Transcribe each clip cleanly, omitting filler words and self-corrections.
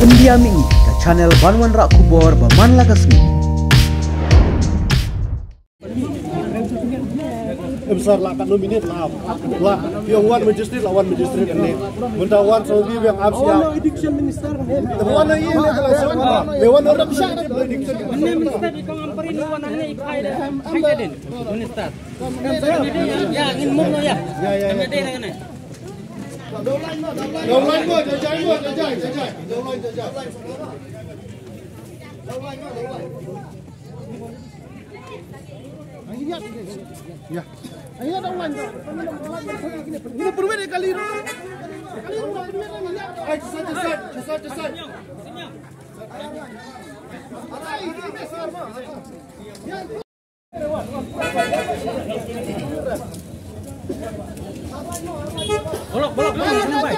India Mingi ke channel Banwan Rak Kubor Baman Lagasmi. Besar lah kan nominate lah. Wah, yang wan magistrate lawan magistrate ini. Mentawan Saudi yang abs ya. Addiction minister. Wan ini lewan orang bisa addiction. Minister di kamperin wanangnya ikai dan minister. Ya, ingin mumno ya. Ya. Kami ada dengan ni. Downline go, jajai. Downline jajai. Ya. Ayo downline. Ini berbeda kali ini. Cepat. Bolok, sampai.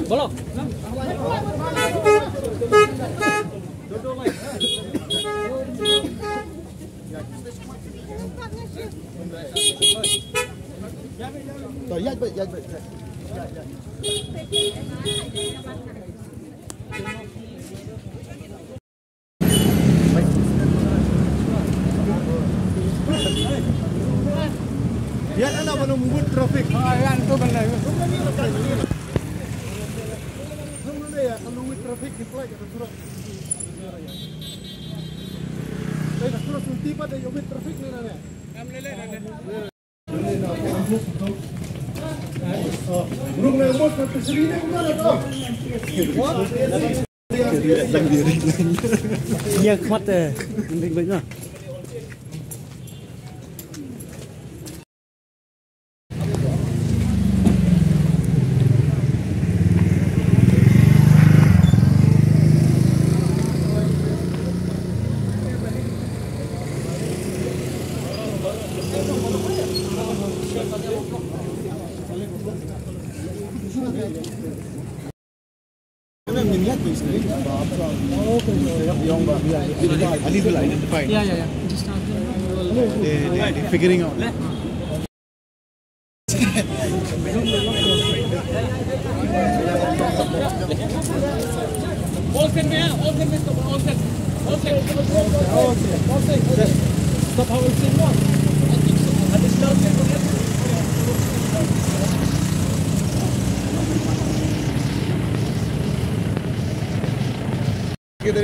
Bolok. Ya. Biar anda menunggu trafik. Yang tu benar. Mana ya? Menunggu trafik di flight atau surat. Saya surat sunti pada yomit trafik ni nana. Burung lembut sampai sini mana tu? Iya, kuat eh. Baik-baiknya. I need to identify. Yeah. They're figuring out. Stop how it's in one. Kita